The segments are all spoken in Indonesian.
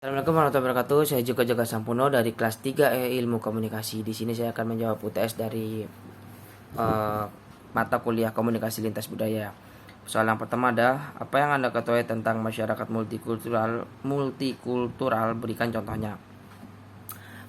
Assalamualaikum warahmatullahi wabarakatuh. Saya Joko Sampuno dari kelas 3E Ilmu Komunikasi. Di sini saya akan menjawab UTS dari mata kuliah Komunikasi Lintas Budaya. Soal yang pertama ada, apa yang Anda ketahui tentang masyarakat multikultural? Berikan contohnya.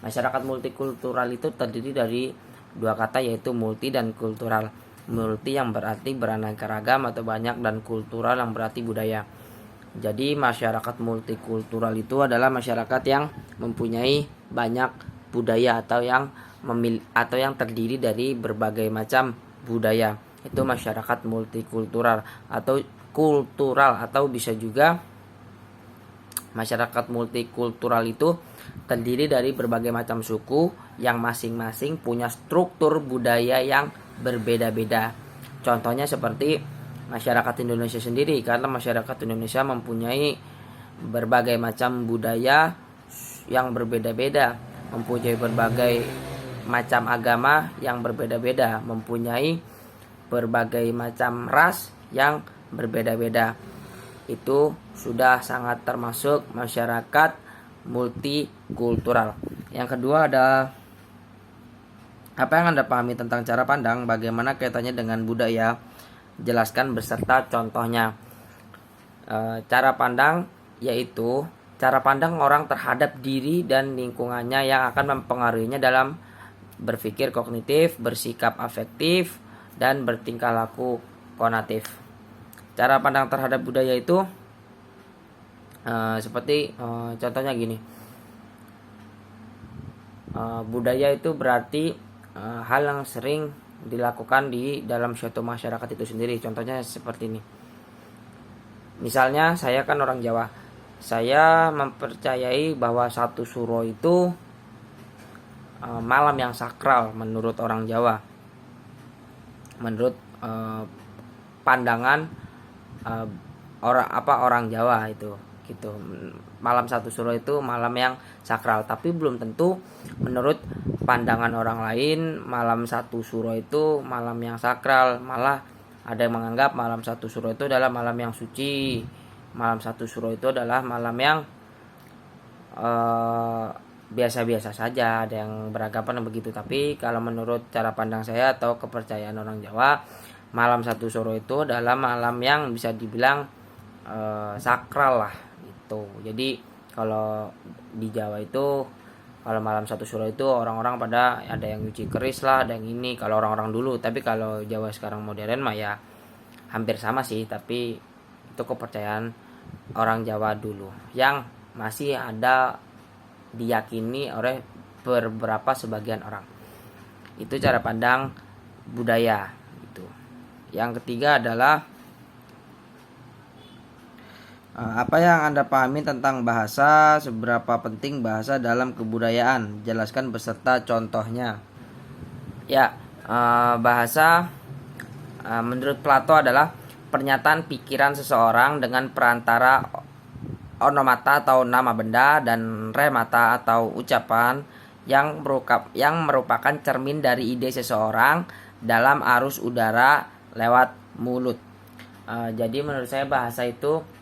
Masyarakat multikultural itu terdiri dari dua kata, yaitu multi dan kultural. Multi yang berarti beraneka ragam atau banyak, dan kultural yang berarti budaya. Jadi masyarakat multikultural itu adalah masyarakat yang mempunyai banyak budaya atau yang terdiri dari berbagai macam budaya. Itu masyarakat multikultural atau kultural, atau bisa juga masyarakat multikultural itu terdiri dari berbagai macam suku yang masing-masing punya struktur budaya yang berbeda-beda. Contohnya seperti masyarakat Indonesia sendiri, karena masyarakat Indonesia mempunyai berbagai macam budaya yang berbeda-beda, mempunyai berbagai macam agama yang berbeda-beda, mempunyai berbagai macam ras yang berbeda-beda. Itu sudah sangat termasuk masyarakat multikultural. Yang kedua ada, apa yang Anda pahami tentang cara pandang, bagaimana kaitannya dengan budaya? Jelaskan beserta contohnya. Cara pandang yaitu cara pandang orang terhadap diri dan lingkungannya yang akan mempengaruhinya dalam berpikir kognitif, bersikap afektif, dan bertingkah laku konatif. Cara pandang terhadap budaya itu seperti contohnya gini. Budaya itu berarti hal yang sering dilakukan di dalam suatu masyarakat itu sendiri. Contohnya seperti ini. Misalnya saya kan orang Jawa. Saya mempercayai bahwa satu suro itu malam yang sakral menurut orang Jawa. Menurut pandangan orang Jawa itu gitu. Malam satu suro itu malam yang sakral, tapi belum tentu menurut pandangan orang lain malam satu suro itu malam yang sakral. Malah ada yang menganggap malam satu suro itu adalah malam yang suci. Malam satu suro itu adalah malam yang biasa-biasa saja. Ada yang beranggapan begitu. Tapi kalau menurut cara pandang saya atau kepercayaan orang Jawa, malam satu suro itu adalah malam yang bisa dibilang sakral lah gitu. Jadi kalau di Jawa itu, kalau malam satu suro itu orang-orang pada ada yang nyuci keris lah, ada yang ini kalau orang-orang dulu. Tapi kalau Jawa sekarang modern mah ya hampir sama sih, tapi itu kepercayaan orang Jawa dulu yang masih ada diyakini oleh beberapa sebagian orang. Itu cara pandang budaya gitu. Yang ketiga adalah, apa yang Anda pahami tentang bahasa? Seberapa penting bahasa dalam kebudayaan? Jelaskan beserta contohnya. Ya, bahasa menurut Plato adalah pernyataan pikiran seseorang dengan perantara onomata atau nama benda dan remata atau ucapan yang merupakan cermin dari ide seseorang dalam arus udara lewat mulut. Jadi menurut saya bahasa itu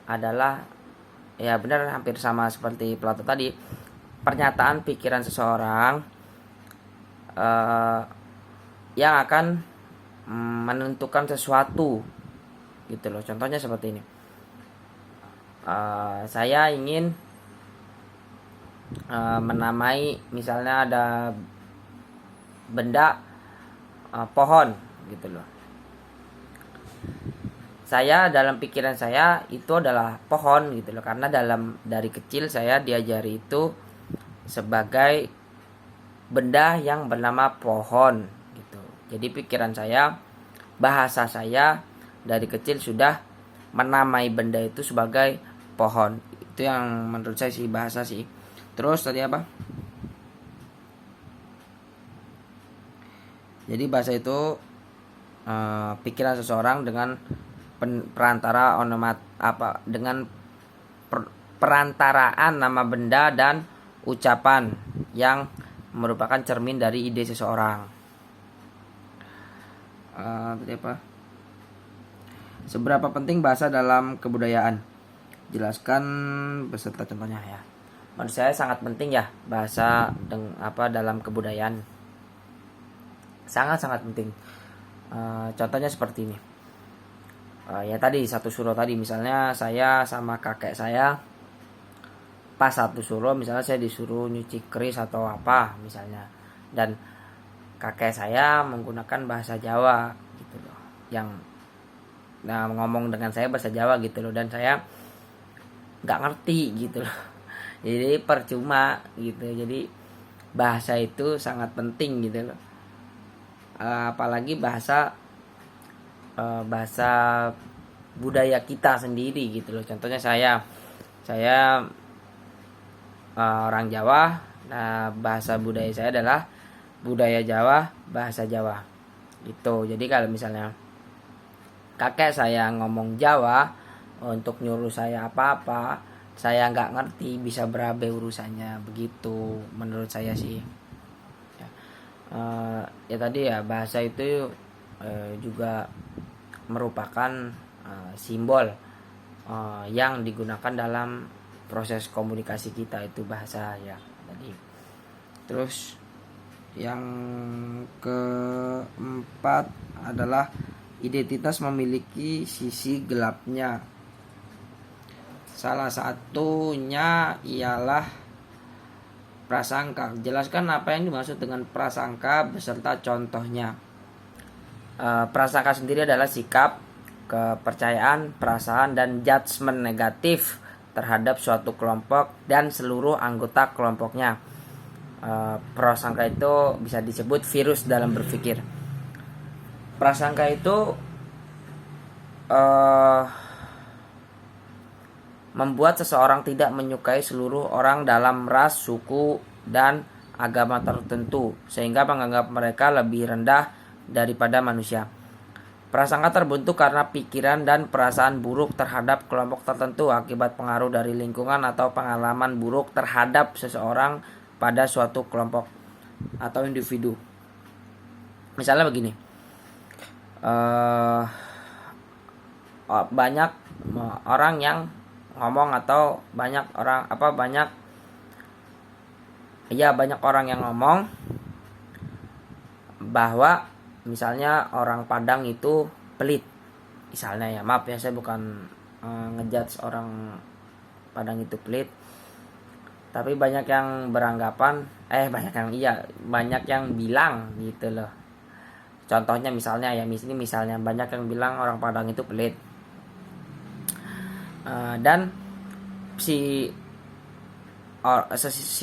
adalah, ya benar, hampir sama seperti Plato tadi, pernyataan pikiran seseorang yang akan menentukan sesuatu gitu loh. Contohnya seperti ini. Saya ingin menamai, misalnya ada benda pohon gitu loh. Saya dalam pikiran saya itu adalah pohon gitu loh, karena dari kecil saya diajari itu sebagai benda yang bernama pohon gitu. Jadi pikiran saya, bahasa saya dari kecil sudah menamai benda itu sebagai pohon. Itu yang menurut saya sih bahasa sih. Terus tadi apa? Jadi bahasa itu pikiran seseorang dengan perantara dengan perantaraan nama benda dan ucapan yang merupakan cermin dari ide seseorang. Tadi apa? Seberapa penting bahasa dalam kebudayaan? jelaskan beserta contohnya ya. Menurut saya sangat penting ya bahasa dalam kebudayaan, sangat penting. Contohnya seperti ini. Ya tadi satu suro tadi, misalnya saya sama kakek saya pas satu suro, misalnya saya disuruh nyuci keris atau apa misalnya, dan kakek saya menggunakan bahasa Jawa gitu loh, yang ngomong dengan saya bahasa Jawa gitu loh, dan saya nggak ngerti gitu loh. Jadi percuma gitu. Jadi bahasa itu sangat penting gitu loh. Apalagi bahasa budaya kita sendiri gitu loh. Contohnya saya orang Jawa. Nah, bahasa budaya saya adalah budaya Jawa, bahasa Jawa gitu. Jadi kalau misalnya kakek saya ngomong Jawa untuk nyuruh saya apa-apa, saya nggak ngerti, bisa berabe urusannya, begitu menurut saya sih. Ya tadi ya, bahasa itu juga merupakan simbol yang digunakan dalam proses komunikasi kita, itu bahasa ya tadi. Terus yang keempat adalah identitas memiliki sisi gelapnya. Salah satunya ialah prasangka. Jelaskan apa yang dimaksud dengan prasangka beserta contohnya. Prasangka sendiri adalah sikap, kepercayaan, perasaan, dan judgement negatif terhadap suatu kelompok dan seluruh anggota kelompoknya. Prasangka itu bisa disebut virus dalam berpikir. Prasangka itu membuat seseorang tidak menyukai seluruh orang dalam ras, suku, dan agama tertentu, sehingga menganggap mereka lebih rendah daripada manusia. Prasangka terbentuk karena pikiran dan perasaan buruk terhadap kelompok tertentu akibat pengaruh dari lingkungan atau pengalaman buruk terhadap seseorang pada suatu kelompok atau individu. Misalnya begini, banyak orang yang ngomong, atau banyak orang yang ngomong bahwa misalnya orang Padang itu pelit, misalnya ya, maaf ya, saya bukan ngejudge orang Padang itu pelit, tapi banyak yang beranggapan banyak yang bilang gitu loh. Contohnya misalnya banyak yang bilang orang Padang itu pelit, dan si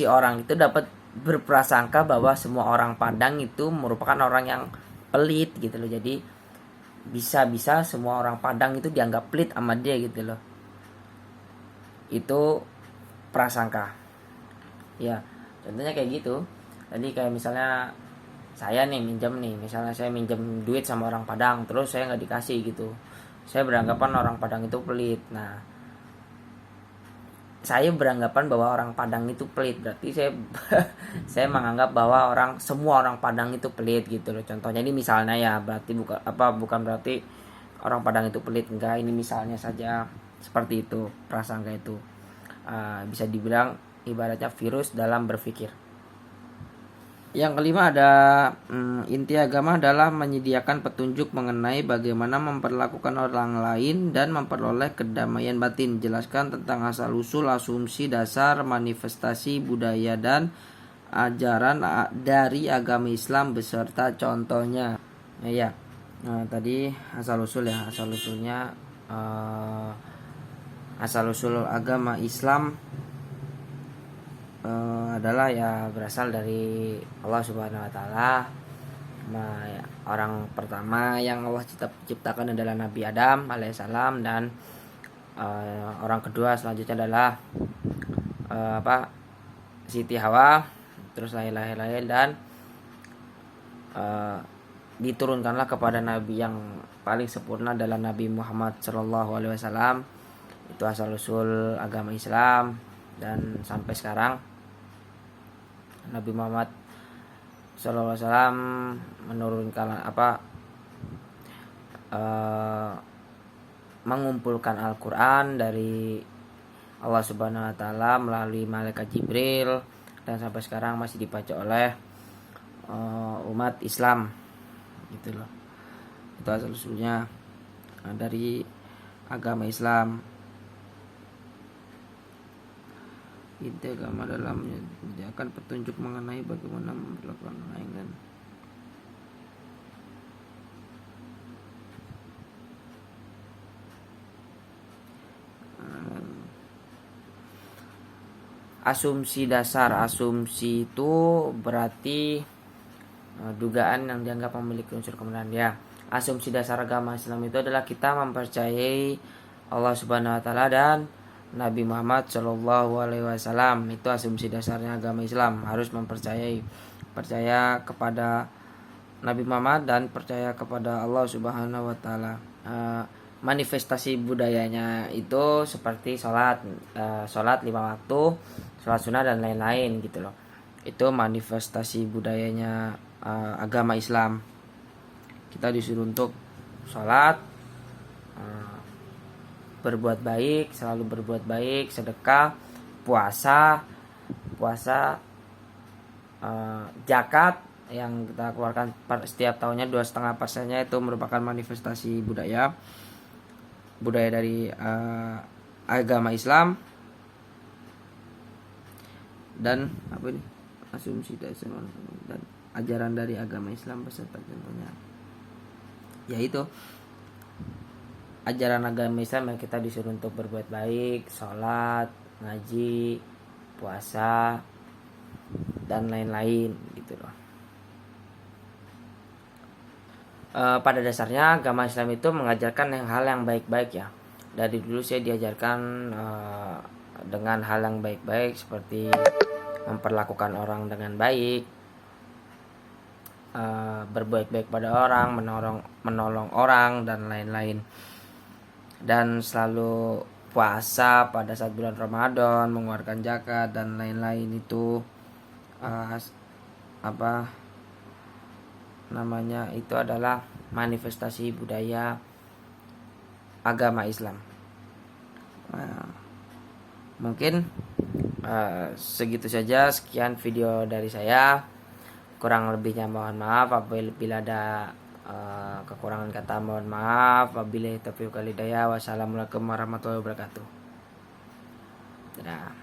orang itu dapat berprasangka bahwa semua orang Padang itu merupakan orang yang pelit gitu loh. Jadi bisa-bisa semua orang Padang itu dianggap pelit sama dia gitu loh. Itu prasangka. Ya, contohnya kayak gitu. Tadi kayak misalnya saya misalnya saya minjem duit sama orang Padang, terus saya nggak dikasih gitu. Saya beranggapan orang Padang itu pelit. Nah, saya beranggapan bahwa orang Padang itu pelit, berarti saya menganggap bahwa semua orang Padang itu pelit gitu loh. Contohnya ini misalnya ya, berarti bukan berarti orang Padang itu pelit, enggak, ini misalnya saja seperti itu. Prasangka itu bisa dibilang ibaratnya virus dalam berpikir. Yang kelima ada inti agama adalah menyediakan petunjuk mengenai bagaimana memperlakukan orang lain dan memperoleh kedamaian batin. Jelaskan tentang asal-usul, asumsi, dasar, manifestasi, budaya, dan ajaran dari agama Islam beserta contohnya. Tadi asal-usulnya asal-usul agama Islam adalah ya berasal dari Allah Subhanahu wa taala. Orang pertama yang Allah ciptakan adalah Nabi Adam alaihissalam, dan orang kedua selanjutnya adalah Siti Hawa, terus lain-lain, dan diturunkanlah kepada Nabi yang paling sempurna adalah Nabi Muhammad SAW. Itu asal-usul agama Islam, dan sampai sekarang Nabi Muhammad SAW menurunkan mengumpulkan Al-Quran dari Allah Subhanahu wa taala melalui malaikat Jibril, dan sampai sekarang masih dibaca oleh umat Islam gitu loh. Itu asal usulnya dari agama Islam. Inti agama dalamnya menyediakan petunjuk mengenai bagaimana memperlakukan orang lain dan asumsi dasar. Asumsi itu berarti dugaan yang dianggap memiliki unsur kebenaran. Ya, asumsi dasar agama Islam itu adalah kita mempercayai Allah Subhanahu wa taala dan Nabi Muhammad Shallallahu alaihi wasallam. Itu asumsi dasarnya agama Islam, harus percaya kepada Nabi Muhammad dan percaya kepada Allah Subhanahu wa taala. Manifestasi budayanya itu seperti sholat 5 waktu, sholat sunnah dan lain-lain gitu loh. Itu manifestasi budayanya agama Islam. Kita disuruh untuk sholat, berbuat baik, selalu berbuat baik, sedekah, puasa, zakat yang kita keluarkan setiap tahunnya 2,5%-nya itu merupakan manifestasi budaya dari agama Islam. Dan apa ini, asumsi dasar dan ajaran dari agama Islam beserta contohnya, yaitu ajaran agama Islam yang kita disuruh untuk berbuat baik, sholat, ngaji, puasa, dan lain-lain gitu loh. Pada dasarnya agama Islam itu mengajarkan hal yang baik-baik ya. Dari dulu saya diajarkan dengan hal yang baik-baik, seperti memperlakukan orang dengan baik, berbuat baik pada orang, menolong orang dan lain-lain. Dan selalu puasa pada saat bulan Ramadan, mengeluarkan zakat dan lain-lain. Itu itu adalah manifestasi budaya agama Islam. Mungkin segitu saja, sekian video dari saya. Kurang lebihnya mohon maaf. Apabila ada kekurangan kata mohon maaf. Wabillahi taufiq wal hidayah. Wassalamualaikum warahmatullahi wabarakatuh. Dadah.